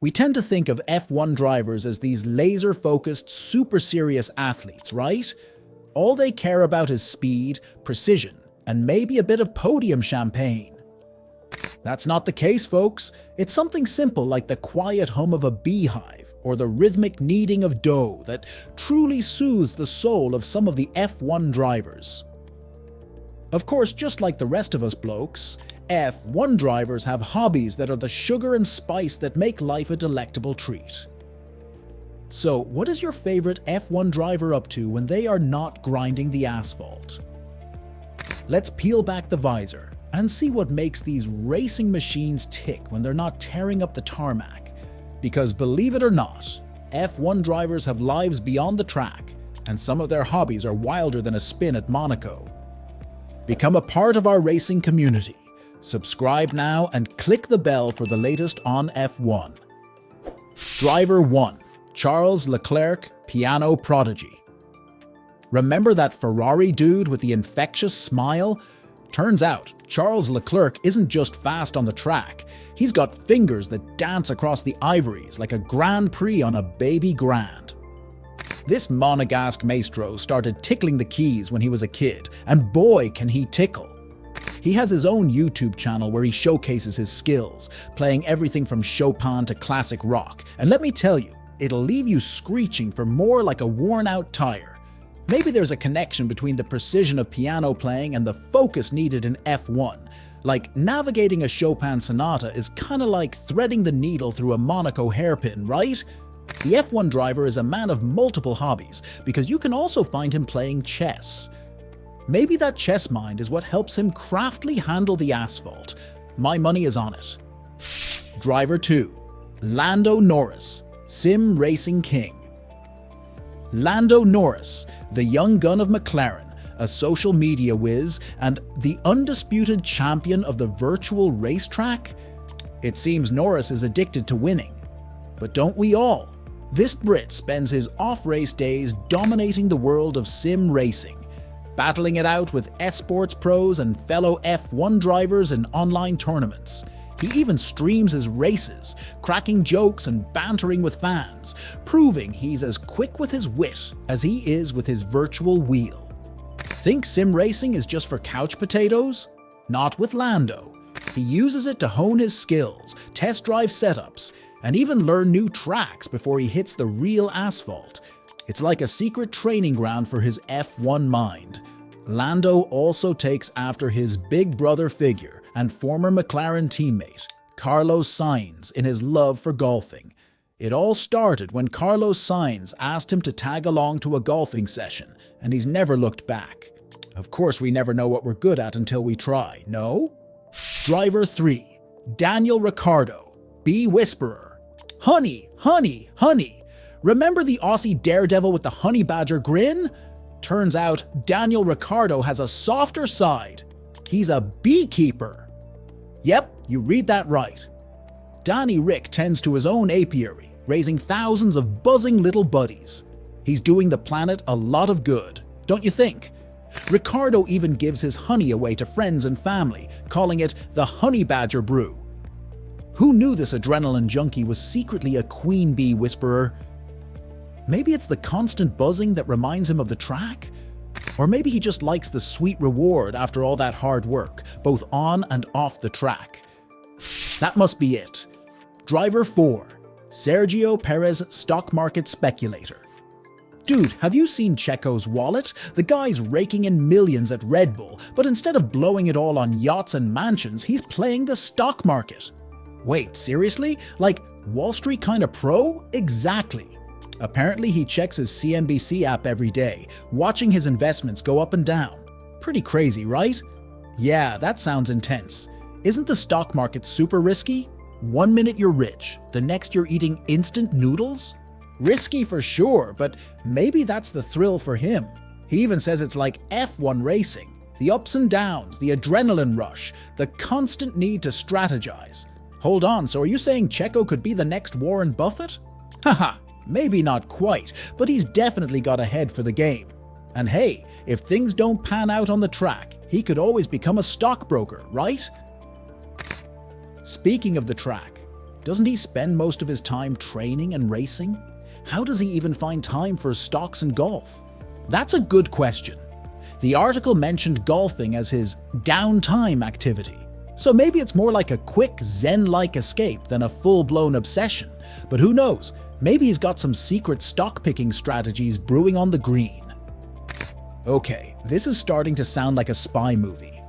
We tend to think of F1 drivers as these laser-focused, super serious athletes, right? All they care about is speed, precision, and maybe a bit of podium champagne. That's not the case, folks. It's something simple like the quiet hum of a beehive or the rhythmic kneading of dough that truly soothes the soul of some of the F1 drivers. Of course, just like the rest of us blokes, F1 drivers have hobbies that are the sugar and spice that make life a delectable treat. So, what is your favorite F1 driver up to when they are not grinding the asphalt? Let's peel back the visor and see what makes these racing machines tick when they're not tearing up the tarmac. Because believe it or not, F1 drivers have lives beyond the track, and some of their hobbies are wilder than a spin at Monaco. Become a part of our racing community. Subscribe now and click the bell for the latest on F1. Driver 1. Charles Leclerc, piano prodigy. Remember that Ferrari dude with the infectious smile? Turns out, Charles Leclerc isn't just fast on the track, he's got fingers that dance across the ivories like a Grand Prix on a baby grand. This Monegasque maestro started tickling the keys when he was a kid, and boy can he tickle. He has his own YouTube channel where he showcases his skills, playing everything from Chopin to classic rock, and let me tell you, it'll leave you screeching for more like a worn-out tire. Maybe there's a connection between the precision of piano playing and the focus needed in F1. Like, navigating a Chopin sonata is kinda like threading the needle through a Monaco hairpin, right? The F1 driver is a man of multiple hobbies because you can also find him playing chess. Maybe that chess mind is what helps him craftily handle the asphalt. My money is on it. Driver 2. Lando Norris, Sim Racing King. Lando Norris, the young gun of McLaren, a social media whiz, and the undisputed champion of the virtual racetrack? It seems Norris is addicted to winning. But don't we all? This Brit spends his off-race days dominating the world of sim racing, battling it out with esports pros and fellow F1 drivers in online tournaments. He even streams his races, cracking jokes and bantering with fans, proving he's as quick with his wit as he is with his virtual wheel. Think sim racing is just for couch potatoes? Not with Lando. He uses it to hone his skills, test drive setups, and even learn new tracks before he hits the real asphalt. It's like a secret training ground for his F1 mind. Lando also takes after his big brother figure and former McLaren teammate, Carlos Sainz, in his love for golfing. It all started when Carlos Sainz asked him to tag along to a golfing session, and he's never looked back. Of course, we never know what we're good at until we try, no? Driver 3. Daniel Ricciardo, Bee Whisperer. Honey, honey, honey. Remember the Aussie daredevil with the honey badger grin? Turns out Daniel Ricciardo has a softer side. He's a beekeeper. Yep, you read that right. Danny Rick tends to his own apiary, raising thousands of buzzing little buddies. He's doing the planet a lot of good, don't you think? Ricciardo even gives his honey away to friends and family, calling it the Honey Badger Brew. Who knew this adrenaline junkie was secretly a queen bee whisperer? Maybe it's the constant buzzing that reminds him of the track? Or maybe he just likes the sweet reward after all that hard work, both on and off the track. That must be it. Driver 4. Sergio Perez, stock market speculator. Dude, have you seen Checo's wallet? The guy's raking in millions at Red Bull, but instead of blowing it all on yachts and mansions, he's playing the stock market. Wait, seriously? Like Wall Street kinda pro? Exactly. Apparently he checks his CNBC app every day, watching his investments go up and down. Pretty crazy, right? Yeah, that sounds intense. Isn't the stock market super risky? 1 minute you're rich, the next you're eating instant noodles? Risky for sure, but maybe that's the thrill for him. He even says it's like F1 racing. The ups and downs, the adrenaline rush, the constant need to strategize. Hold on, so are you saying Checo could be the next Warren Buffett? Haha, maybe not quite, but he's definitely got a head for the game. And hey, if things don't pan out on the track, he could always become a stockbroker, right? Speaking of the track, Doesn't he spend most of his time training and racing? How does he even find time for stocks and golf? That's a good question. The article mentioned golfing as his downtime activity, so maybe it's more like a quick zen-like escape than a full-blown obsession. But who knows, maybe he's got some secret stock-picking strategies brewing on the green. Okay, this is starting to sound like a spy movie.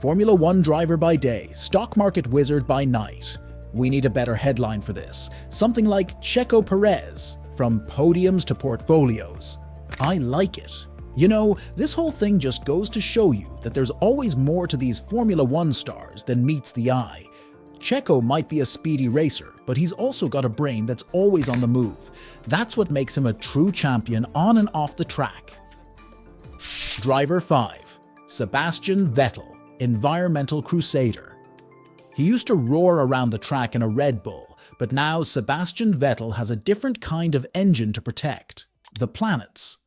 Formula One driver by day, stock market wizard by night. We need a better headline for this. Something like Checo Perez, from podiums to portfolios. I like it. You know, this whole thing just goes to show you that there's always more to these Formula One stars than meets the eye. Checo might be a speedy racer, but he's also got a brain that's always on the move. That's what makes him a true champion on and off the track. Driver 5. Sebastian Vettel, environmental crusader. He used to roar around the track in a Red Bull, but now Sebastian Vettel has a different kind of engine to protect: the planets.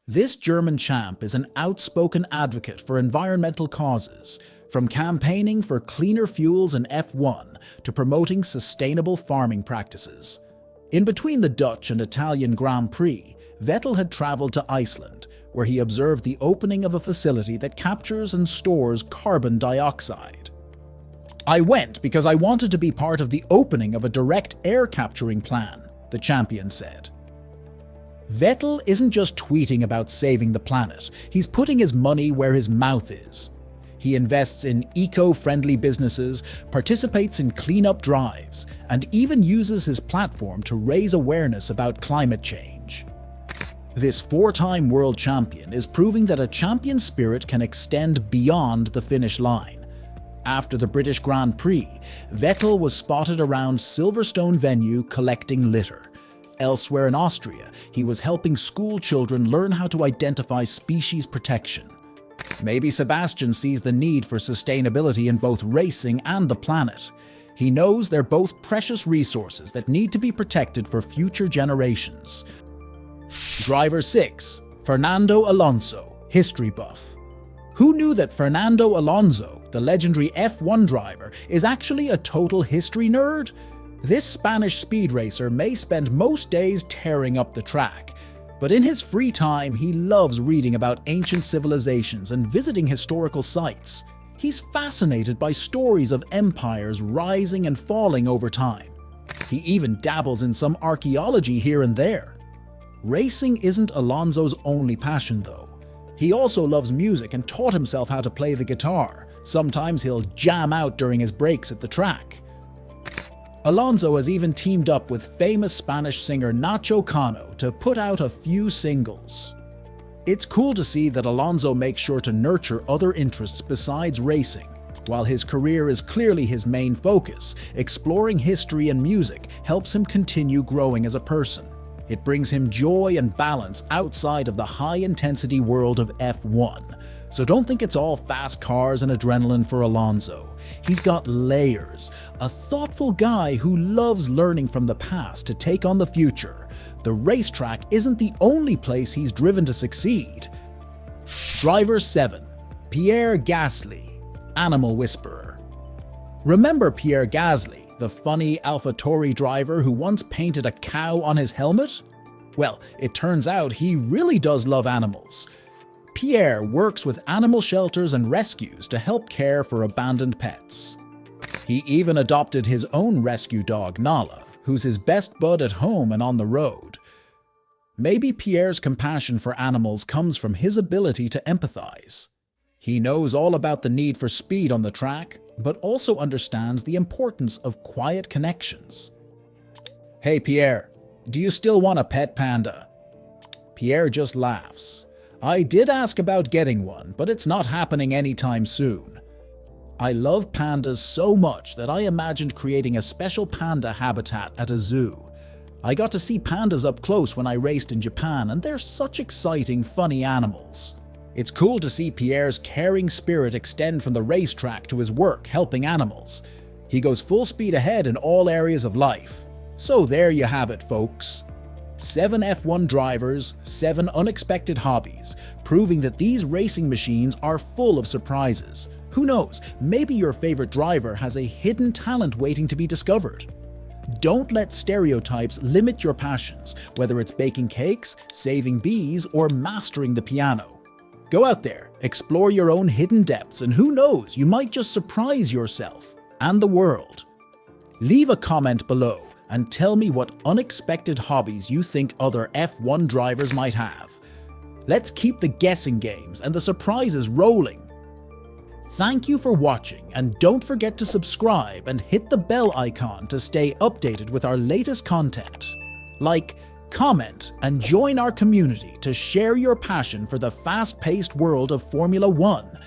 This German champ is an outspoken advocate for environmental causes, from campaigning for cleaner fuels in F1 to promoting sustainable farming practices. In between the Dutch and Italian Grand Prix, Vettel had traveled to Iceland, where he observed the opening of a facility that captures and stores carbon dioxide. "I went because I wanted to be part of the opening of a direct air capturing plan," the champion said. Vettel isn't just tweeting about saving the planet, he's putting his money where his mouth is. He invests in eco-friendly businesses, participates in cleanup drives, and even uses his platform to raise awareness about climate change. This four-time world champion is proving that a champion spirit can extend beyond the finish line. After the British Grand Prix, Vettel was spotted around Silverstone venue collecting litter. Elsewhere in Austria, he was helping school children learn how to identify species protection. Maybe Sebastian sees the need for sustainability in both racing and the planet. He knows they're both precious resources that need to be protected for future generations. Driver 6. Fernando Alonso, history buff. Who knew that Fernando Alonso, the legendary F1 driver, is actually a total history nerd? This Spanish speed racer may spend most days tearing up the track, but in his free time he loves reading about ancient civilizations and visiting historical sites. He's fascinated by stories of empires rising and falling over time. He even dabbles in some archaeology here and there. Racing isn't Alonso's only passion though. He also loves music and taught himself how to play the guitar. Sometimes he'll jam out during his breaks at the track. Alonso has even teamed up with famous Spanish singer Nacho Cano to put out a few singles. It's cool to see that Alonso makes sure to nurture other interests besides racing. While his career is clearly his main focus, exploring history and music helps him continue growing as a person. It brings him joy and balance outside of the high-intensity world of F1. So don't think it's all fast cars and adrenaline for Alonso. He's got layers, a thoughtful guy who loves learning from the past to take on the future. The racetrack isn't the only place he's driven to succeed. Driver 7. Pierre Gasly, animal whisperer. Remember Pierre Gasly, the funny AlphaTauri driver who once painted a cow on his helmet? Well, it turns out he really does love animals. Pierre works with animal shelters and rescues to help care for abandoned pets. He even adopted his own rescue dog, Nala, who's his best bud at home and on the road. Maybe Pierre's compassion for animals comes from his ability to empathize. He knows all about the need for speed on the track, but also understands the importance of quiet connections. "Hey Pierre, do you still want a pet panda?" Pierre just laughs. "I did ask about getting one, but it's not happening anytime soon." I love pandas so much that I imagined creating a special panda habitat at a zoo. I got to see pandas up close when I raced in Japan, and they're such exciting, funny animals. It's cool to see Pierre's caring spirit extend from the racetrack to his work helping animals. He goes full speed ahead in all areas of life. So there you have it, folks. 7 F1 drivers, 7 unexpected hobbies, proving that these racing machines are full of surprises. Who knows, maybe your favorite driver has a hidden talent waiting to be discovered. Don't let stereotypes limit your passions, whether it's baking cakes, saving bees, or mastering the piano. Go out there, explore your own hidden depths, and who knows, you might just surprise yourself and the world. Leave a comment below and tell me what unexpected hobbies you think other F1 drivers might have. Let's keep the guessing games and the surprises rolling. Thank you for watching, and don't forget to subscribe and hit the bell icon to stay updated with our latest content. Like, comment, and join our community to share your passion for the fast-paced world of Formula 1